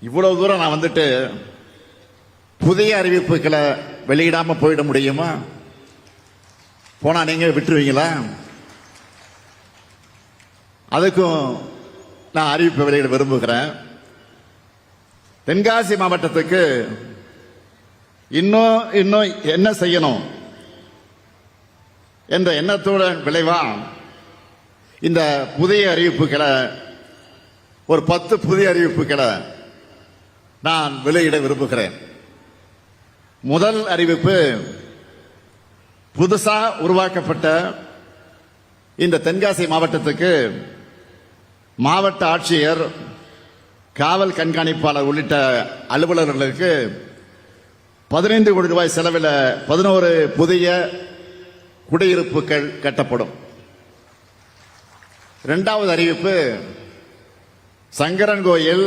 இவ்வளவு தூரம் நான் வந்துட்டு புதிய அறிவிப்புகளை வெளியிடாம போயிட முடியுமா? போனா நீங்க விட்டுருவீங்களா? அதுக்கும் நான் அறிவிப்பை வெளியிட விரும்புகிறேன். தென்காசி மாவட்டத்துக்கு இன்னும் என்ன செய்யணும் என்ற எண்ணத்தோட விளைவா இந்த புதிய அறிவிப்புகளை ஒரு 10 புதிய அறிவிப்புகளை நான் வெளியிட விரும்புகிறேன். முதல் அறிவிப்பு, புதுசா உருவாக்கப்பட்ட இந்த தென்காசி மாவட்டத்துக்கு மாவட்ட ஆட்சியர், காவல் கண்காணிப்பாளர் உள்ளிட்ட அலுவலர்களுக்கு 15 கோடி ரூபாய் செலவில் 11 புதிய குடியிருப்புகள் கட்டப்படும். இரண்டாவது அறிவிப்பு, சங்கரன்கோயில்,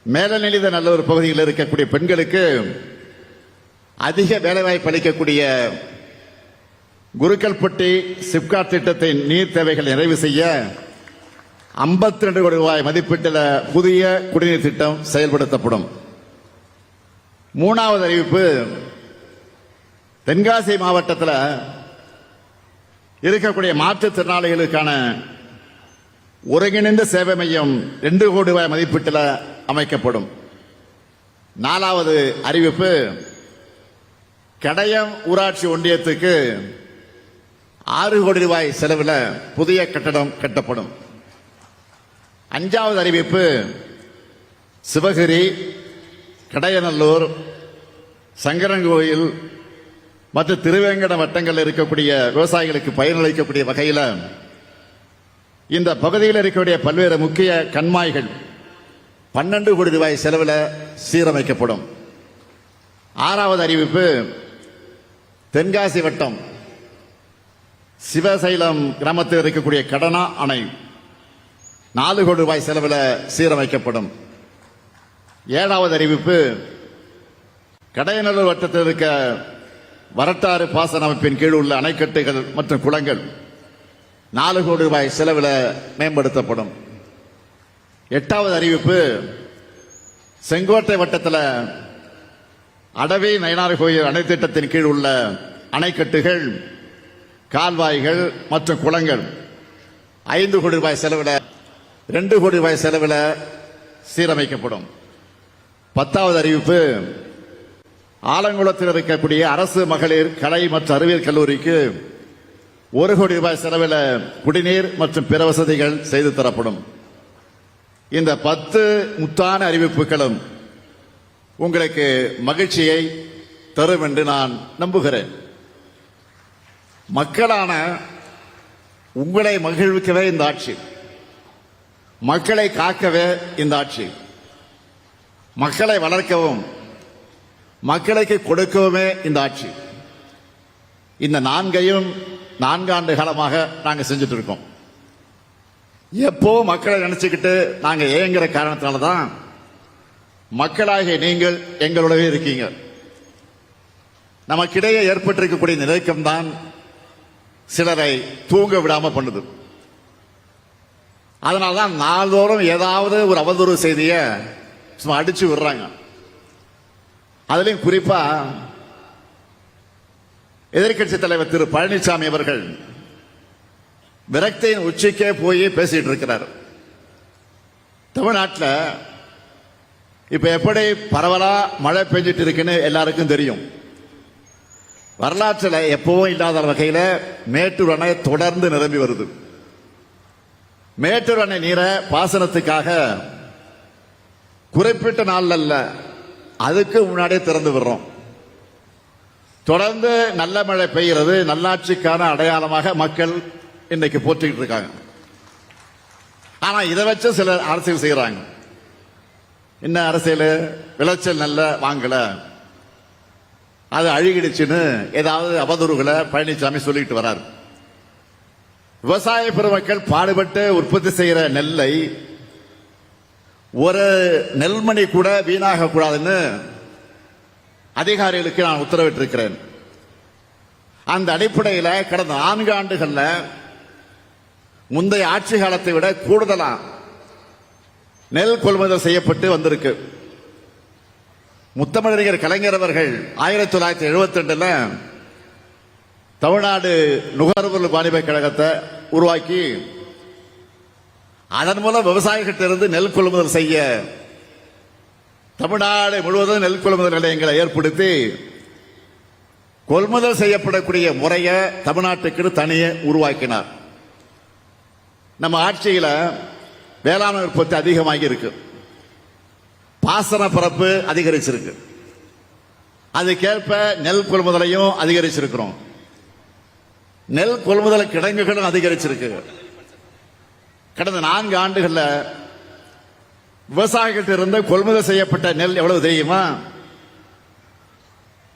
மேலநிலைத நல்லூர் பகுதியில் இருக்கக்கூடிய பெண்களுக்கு அதிக வேலைவாய்ப்பு அளிக்கக்கூடிய குருக்கல்பட்டி சிப்காட் திட்டத்தின் நீர் தேவைகளை நிறைவு செய்ய 52 கோடி ரூபாய் மதிப்பீட்டில் புதிய குடிநீர் திட்டம் செயல்படுத்தப்படும். மூணாவது அறிவிப்பு, தென்காசி மாவட்டத்தில் இருக்கக்கூடிய மாற்றுத்திறனாளிகளுக்கான ஒருங்கிணைந்த சேவை மையம் 2 கோடி ரூபாய் மதிப்பீட்டில் அமைக்கப்படும். நாலாவது அறிவிப்பு, கடையம் ஊராட்சி ஒன்றியத்துக்கு 6 கோடி ரூபாய் செலவில் புதிய கட்டடம் கட்டப்படும். அஞ்சாவது அறிவிப்பு, சிவகிரி, கடையநல்லூர், சங்கரன்கோயில் மற்றும் திருவேங்கட வட்டங்களில் இருக்கக்கூடிய விவசாயிகளுக்கு பயனளிக்கக்கூடிய வகையில் இந்த பகுதியில் இருக்கக்கூடிய பல்வேறு முக்கிய கண்மாய்கள் 12 கோடி ரூபாய் செலவில் சீரமைக்கப்படும். ஆறாவது அறிவிப்பு, தென்காசி வட்டம் சிவசைலம் கிராமத்தில் இருக்கக்கூடிய கடனா அணை 4 கோடி ரூபாய் செலவில் சீரமைக்கப்படும். ஏழாவது அறிவிப்பு, கடையநல்லூர் வட்டத்தில் இருக்க வரட்டாறு பாசன அமைப்பின் கீழ் உள்ள அணைக்கட்டுகள் மற்றும் குளங்கள் 4 கோடி ரூபாய் செலவில் மேம்படுத்தப்படும். எட்டாவது அறிவிப்பு, செங்கோட்டை வட்டத்தில் அடவி நயினார் கோயில் அணை திட்டத்தின் கீழ் உள்ள அணைக்கட்டுகள், கால்வாய்கள் மற்றும் குளங்கள் 5 கோடி ரூபாய் செலவில் 2 கோடி ரூபாய் செலவில் சீரமைக்கப்படும். 10வது அறிவிப்பு, ஆலங்குளத்தில் இருக்கக்கூடிய அரசு மகளிர் கலை மற்றும் அறிவியல் கல்லூரிக்கு 1 கோடி ரூபாய் செலவில் குடிநீர் மற்றும் பிற வசதிகள் செய்து தரப்படும். இந்த 10 முத்தான அறிவிப்புகளும் உங்களுக்கு மகிழ்ச்சியை தரும் என்று நான் நம்புகிறேன். மக்களான உங்களை மகிழ்விக்கவே இந்த ஆட்சி, மக்களை காக்கவே இந்த ஆட்சி, மக்களை வளர்க்கவும் மக்களுக்கு கொடுக்கவுமே இந்த ஆட்சி. இந்த 4 ஆண்டு காலமாக நாங்கள் செஞ்சுட்டு இருக்கோம். எப்போ மக்களை நினைச்சுக்கிட்டு நாங்க ஏங்குற காரணத்தினாலதான் மக்களாகிய நீங்கள் எங்களுடைய இருக்கீங்க. நமக்கிடையே ஏற்பட்டிருக்கக்கூடிய நிலைக்கம்தான் சிலரை தூங்க விடாம பண்ணுது. அதனால்தான் நாள்தோறும் ஏதாவது ஒரு அவதூறு செய்திய சும்மா அடிச்சு விடுறாங்க. அதுலயும் குறிப்பா எதிர்கட்சி தலைவர் திரு பழனிசாமி அவர்கள் விரக்தியின் உச்சிக்கே போய் பேசிட்டு இருக்கிறார். தமிழ்நாட்டில் இப்ப எப்படி பரவலா மழை பெஞ்சிட்டு இருக்குன்னு எல்லாருக்கும் தெரியும். வரலாற்றில் எப்பவும் இல்லாத வகையில் மேட்டூர் அணை தொடர்ந்து நிரம்பி வருது. மேட்டூர் அணை நீரை பாசனத்துக்காக குறிப்பிட்ட நாள் அல்ல, அதுக்கு முன்னாடியே திறந்து விடுறோம். தொடர்ந்து நல்ல மழை பெய்கிறது நல்லாட்சிக்கான அடையாளமாக மக்கள் இன்னைக்கு போற்றிக்கிட்டு இருக்காங்க. ஆனா இதை வச்சு சிலர் அரசியல் செய்யறாங்க. என்ன அரசியல்? விளைச்சல் நல்ல வாங்கல, அது அழுகிடுச்சுன்னு ஏதாவது அவதூறுகளை பழனிசாமி சொல்லிட்டு வராரு. விவசாய பெருமக்கள் பாடுபட்டு உற்பத்தி செய்யற நெல்லை ஒரு நெல்மணி கூட வீணாக கூடாதுன்னு அதிகாரிகளுக்கு நான் உத்தரவிட்டிருக்கிறேன். அந்த அடிப்படையில் கடந்த 4 ஆண்டுகள்ல முந்தைய ஆட்சி காலத்தை விட கூடுதலா நெல் கொள்முதல் செய்யப்பட்டு வந்திருக்கு. முத்தமிழறிஞர் கலைஞர் அவர்கள் 1972 தமிழ்நாடு நுகர்வோர் வாணிப கழகத்தை உருவாக்கி அதன் மூலம் விவசாயிகளிடமிருந்து நெல் கொள்முதல் செய்ய தமிழ்நாடு முழுவதும் நெல் கொள்முதல் நிலையங்களை ஏற்படுத்தி கொள்முதல் செய்யப்படக்கூடிய முறையை தமிழ்நாட்டுக்கு தனியே உருவாக்கினார். நம்ம ஆட்சியில் வேளாண் உற்பத்தி அதிகமாகி இருக்கு, பாசன பரப்பு அதிகரிச்சிருக்கு, அதுக்கேற்ப நெல் கொள்முதலையும் அதிகரிச்சிருக்கிறோம். நெல் கொள்முதல் கிடங்குகளும் அதிகரிச்சிருக்கு. கடந்த 4 ஆண்டுகள்ல விவசாயிகள் இருந்த கொள்முதல் செய்யப்பட்ட நெல் எவ்வளவு தெரியுமா?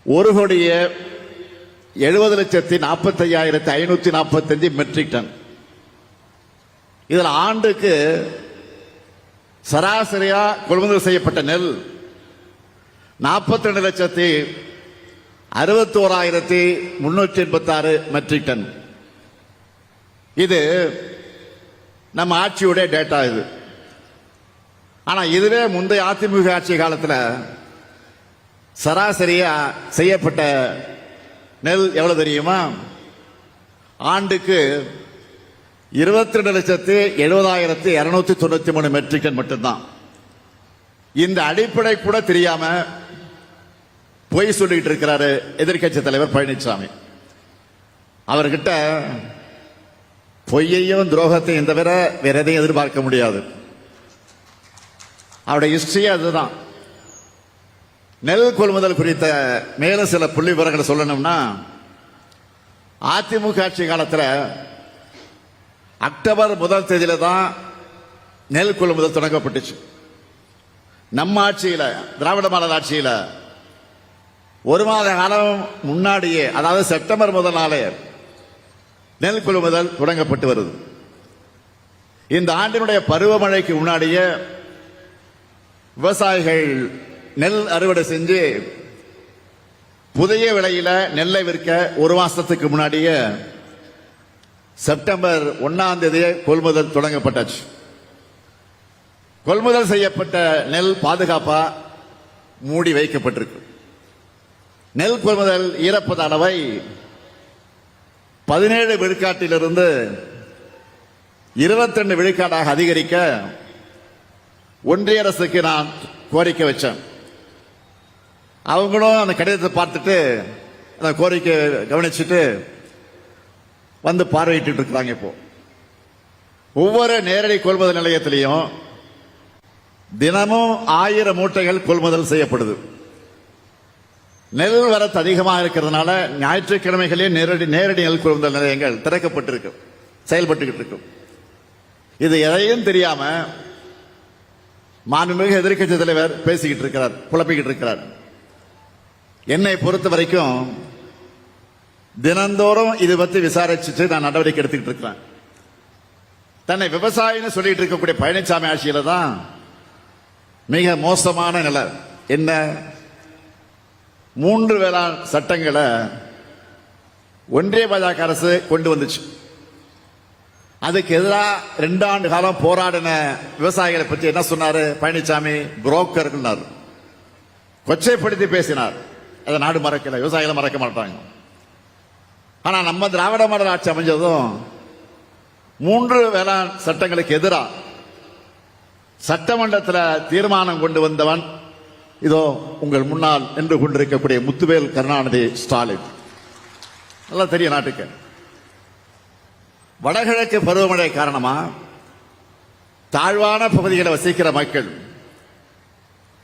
1,70,45,545 மெட்ரிக் டன். இதில் ஆண்டுக்கு சராசரியா கொள்முதல் செய்யப்பட்ட நெல் 42,61,386 மெட்ரிக் டன். இது நம்ம ஆட்சியுடைய டேட்டா. இது ஆனா இதுவே முந்தைய அதிமுக ஆட்சி காலத்தில் சராசரியா செய்யப்பட்ட நெல் எவ்வளவு தெரியுமா? ஆண்டுக்கு 22,70,293 மெட்ரிக் டன் மட்டும்தான். இந்த அடிப்படை கூட தெரியாம பொய் சொல்லிட்டு இருக்கிறாரு எதிர்க்கட்சி தலைவர் பழனிசாமி. அவர்கிட்ட பொய்யையும் துரோகத்தையும் தவிர வேற எதையும் எதிர்பார்க்க முடியாது. அவருடைய ஹிஸ்டரி அதுதான். நெல் கொள்முதல் குறித்த மேலும் சில புள்ளி விவரங்களை சொல்லணும்னா, அதிமுக ஆட்சி காலத்தில் அக்டோபர் 1 தேதியில தான் நெல் கொள்முதல் தொடங்கப்பட்டுச்சு. நம்ம ஆட்சியில், திராவிட மாடல் ஆட்சியில் 1 மாத காலம் முன்னாடியே, அதாவது செப்டம்பர் 1 நாளே நெல் கொள்முதல் தொடங்கப்பட்டு வருது. இந்த ஆண்டினுடைய பருவமழைக்கு முன்னாடியே விவசாயிகள் நெல் அறுவடை செஞ்சு புதிய விலையில நெல்லை விற்க 1 மாசத்துக்கு முன்னாடியே செப்டம்பர் 1 தேதியே கொள்முதல் தொடங்கப்பட்டாச்சு. கொள்முதல் செய்யப்பட்ட நெல் பாதுகாப்பா மூடி வைக்கப்பட்டிருக்கு. நெல் கொள்முதல் ஈரப்பத அளவை 17 விழுக்காட்டிலிருந்து 22 விழுக்காடாக அதிகரிக்க ஒன்றிய அரசுக்கு நான் கோரிக்கை வச்சேன். அவங்களும் அந்த கடிதத்தை பார்த்துட்டு அந்த கோரிக்கை கவனிச்சுட்டு வந்து பார்வையிட்டு இருக்கிறாங்க. இப்போ ஒவ்வொரு நேரடி கொள்முதல் நிலையத்திலையும் தினமும் 1000 மூட்டைகள் கொள்முதல் செய்யப்படுது. நெல் வரத்து அதிகமாக இருக்கிறதுனால ஞாயிற்றுக்கிழமைகளே நேரடி நெல் கொள்முதல் நிலையங்கள் திறக்கப்பட்டிருக்கு, செயல்பட்டு இருக்கு. இது எதையும் தெரியாம மாண்புமிகு எதிர்க்கட்சி தலைவர் பேசிக்கிட்டு இருக்கிறார், குழப்பிக்கிட்டு இருக்கிறார். என்னை பொறுத்த வரைக்கும் தினந்தோறும் இது பத்தி விசாரிச்சுட்டு நான் நடவடிக்கை எடுத்துக்கிட்டு இருக்கிறேன். தன்னை விவசாயின்னு சொல்லிட்டு இருக்கக்கூடிய பழனிசாமி ஆட்சியில தான் மிக மோசமான நிலை. என்ன? 3 வேளாண் சட்டங்களை ஒன்றிய பாஜக அரசு கொண்டு வந்துச்சு. அதுக்கு எதிராக 2 ஆண்டு காலம் போராடின விவசாயிகளை பற்றி என்ன சொன்னாரு பழனிசாமி? புரோக்கர் கொச்சைப்படுத்தி பேசினார். அதை நாடு மறக்கல, விவசாயிகளை மறக்க மாட்டாங்க. ஆனா நம்ம திராவிட மாடல் ஆட்சி அமைஞ்சதும் 3 வேளாண் சட்டங்களுக்கு எதிராக சட்டமன்றத்தில் தீர்மானம் கொண்டு வந்தவன் இதோ உங்கள் முன்னால் நின்று கொண்டிருக்கக்கூடிய முத்துவேல் கருணாநிதி ஸ்டாலின். நல்லா தெரியும் நாட்டுக்கு. வடகிழக்கு பருவமழை காரணமா தாழ்வான பகுதிகளை வசிக்கிற மக்கள்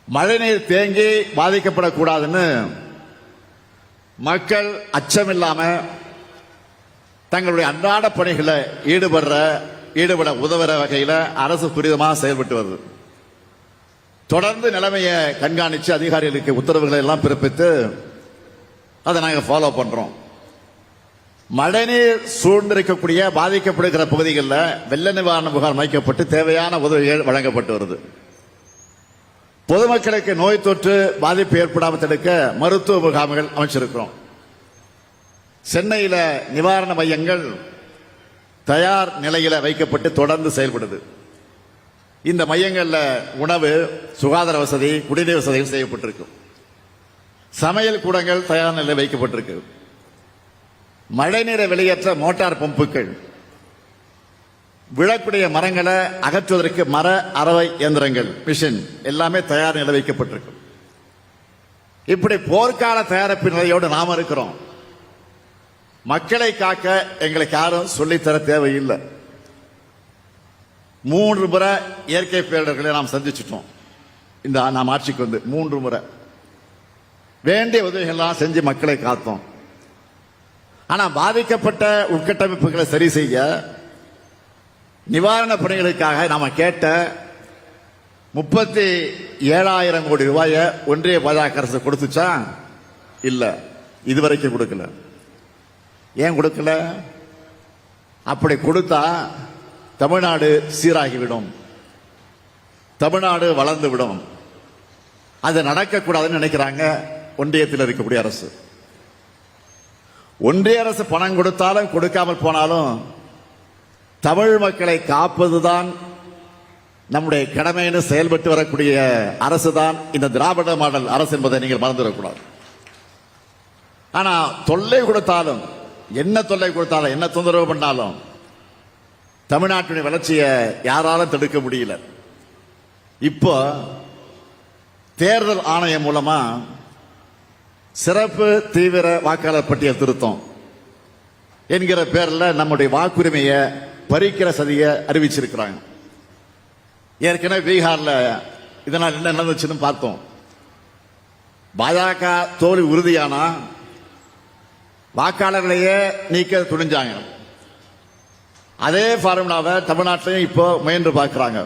மழைநீர் தேங்கி பாதிக்கப்படக்கூடாதுன்னு மக்கள் அச்சமில்லாம தங்களுடைய அன்றாட பணிகளை ஈடுபட உதவுற வகையில் அரசு துரிதமாக செயல்பட்டு வருது. தொடர்ந்து நிலைமையை கண்காணித்து அதிகாரிகளுக்கு உத்தரவுகளை எல்லாம் பிறப்பித்து அதை நாங்கள் ஃபாலோ பண்றோம். மழைநீர் சூழ்ந்திருக்கக்கூடிய பாதிக்கப்படுகிற பகுதிகளில் வெள்ள நிவாரண முகாம் அமைக்கப்பட்டு தேவையான உதவிகள் வழங்கப்பட்டு வருது. பொதுமக்களுக்கு நோய் தொற்று பாதிப்பு ஏற்படாமல் தடுக்க மருத்துவ முகாம்கள் அமைச்சிருக்கிறோம். சென்னையில் நிவாரண மையங்கள் தயார் நிலையில் வைக்கப்பட்டு தொடர்ந்து செயல்படுது. இந்த மையங்களில் உணவு, சுகாதார வசதி, குடிநீர் வசதிகள் செய்யப்பட்டிருக்கும். சமையல் கூடங்கள் தயார் நிலையில் வைக்கப்பட்டிருக்கு. மழைநீரை வெளியேற்ற மோட்டார் பம்புகள், விழக்கூடிய மரங்களை அகற்றுவதற்கு மர அரவை இயந்திரங்கள், மிஷின் எல்லாமே தயார் நிலை வைக்கப்பட்டிருக்கு. இப்படி போர்க்கால தயாரிப்பு நிலையோடு நாம இருக்கிறோம். மக்களை காக்க எங்களுக்கு யாரும் சொல்லித்தர தேவையில்லை. 3 முறை இயற்கை பேரிடர்களை நாம் சந்திச்சிட்டோம். இந்த நாம் ஆட்சிக்கு வந்து 3 முறை வேண்டிய உதவிகள்லாம் செஞ்சு மக்களை காத்தோம். ஆனா பாதிக்கப்பட்ட உட்கட்டமைப்புகளை சரி செய்ய நிவாரண பணிகளுக்காக நாம கேட்ட 37,000 கோடி ரூபாயை ஒன்றிய பாஜக அரசு கொடுத்துச்சா? இல்ல, இதுவரைக்கும் கொடுக்கல. ஏன் கொடுக்கல? அப்படி கொடுத்தா தமிழ்நாடு சீராகிவிடும், தமிழ்நாடு வளர்ந்து விடும். அது நடக்கக்கூடாதுன்னு நினைக்கிறாங்க ஒன்றியத்தில் இருக்கக்கூடிய அரசு. ஒன்றிய அரசு பணம் கொடுத்தாலும் கொடுக்காமல் போனாலும் தமிழ் மக்களை காப்பதுதான் நம்முடைய கடமைன்னு செயல்பட்டு வரக்கூடிய அரசு தான் இந்த திராவிட மாடல் அரசு என்பதை நீங்கள் மறந்துவிடக்கூடாது. ஆனா தொல்லை கொடுத்தாலும், என்ன தொல்லை கொடுத்தாலும், என்ன தொந்தரவு பண்ணாலும் தமிழ்நாட்டினுடைய வளர்ச்சியை யாராலும் தடுக்க முடியல. இப்போ தேர்தல் ஆணையம் மூலமா சிறப்பு தீவிர வாக்காளர் பட்டியல் திருத்தம் என்கிற பேரில் நம்முடைய வாக்குரிமையை பறிக்கிற சதியை அறிவிச்சிருக்கிறாங்க. ஏற்கனவே பீகார்ல இதனால் என்ன நடந்துச்சுன்னு பார்த்தோம். பாஜக தோல்வி உறுதியானா வாக்காளர்களையே நீக்க துணிஞ்சாங்க. அதே ஃபார்முலாவை தமிழ்நாட்டிலையும் இப்போ முயன்று பார்க்கிறாங்க.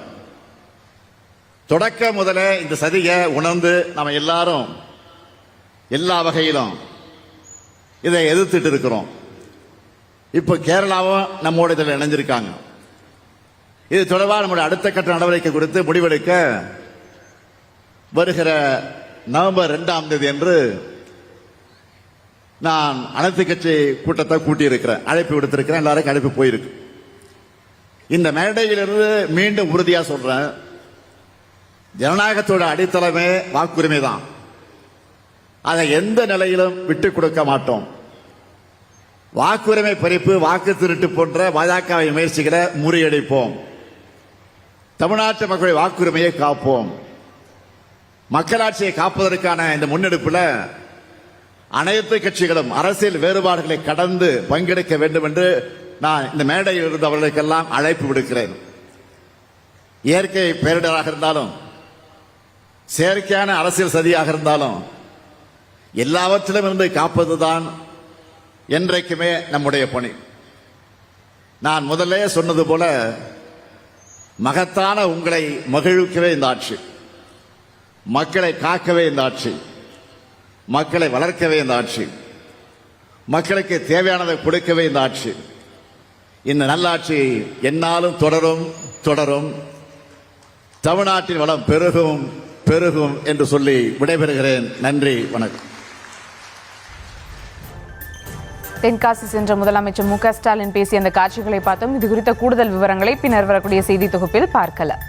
தொடக்க முதலே இந்த சதியை உணர்ந்து நம்ம எல்லாரும் எல்லா வகையிலும் இதை எதிர்த்துட்டு இருக்கிறோம். இப்போ கேரளாவும் நம்மோட இதில் இணைஞ்சிருக்காங்க. இது தொடர்பாக நம்முடைய அடுத்த கட்ட நடவடிக்கை குறித்து முடிவெடுக்க வருகிற நவம்பர் 2ஆம் தேதி என்று நான் அனைத்து கட்சி கூட்டத்தை கூட்டியிருக்கிறேன், அழைப்பு விடுத்திருக்கிறேன். எல்லாருக்கும் அழைப்பு போயிருக்கு. இந்த மேடையிலிருந்து மீண்டும் உறுதியா சொல்றேன், ஜனநாயகத்தோட அடித்தளமே வாக்குரிமை தான். அதை எந்த நிலையிலும் விட்டுக் கொடுக்க மாட்டோம். வாக்குரிமை பறிப்பு, வாக்கு திருட்டு போன்ற பாஜக முயற்சிகளை முறியடிப்போம். தமிழ்நாட்டு மக்களுடைய வாக்குரிமையை காப்போம். மக்களாட்சியை காப்பதற்கான இந்த முன்னெடுப்புல அனைத்து கட்சிகளும் அரசியல் வேறுபாடுகளை கடந்து பங்கெடுக்க வேண்டும் என்று நான் இந்த மேடையில் இருந்தவர்களுக்கெல்லாம் அழைப்பு விடுக்கிறேன். இயற்கை பேரிடராக இருந்தாலும், செயற்கையான அரசியல் சதியாக இருந்தாலும், எல்லாவற்றிலும் இருந்து காப்பதுதான் என்றைக்குமே நம்முடைய பணி. நான் முதல்ல சொன்னது போல மகத்தான உங்களை மகிழ்விக்கவே இந்த ஆட்சி, மக்களை காக்கவே இந்த ஆட்சி, மக்களை வளர்க்கவே இந்த ஆட்சி, மக்களுக்கு தேவையானதை கொடுக்கவே இந்த ஆட்சி. இந்த நல்லாட்சி என்னாலும் தொடரும் தொடரும். தமிழ்நாட்டின் வளம் பெருகும் பெருகும் என்று சொல்லி விடைபெறுகிறேன். நன்றி, வணக்கம். தென்காசி சென்ற முதலமைச்சர் மு.க. ஸ்டாலின் பேசிய அந்த காட்சிகளை பார்த்தோம். இது குறித்த கூடுதல் விவரங்களை பின்னர் வரக்கூடிய செய்தி தொகுப்பில் பார்க்கலாம்.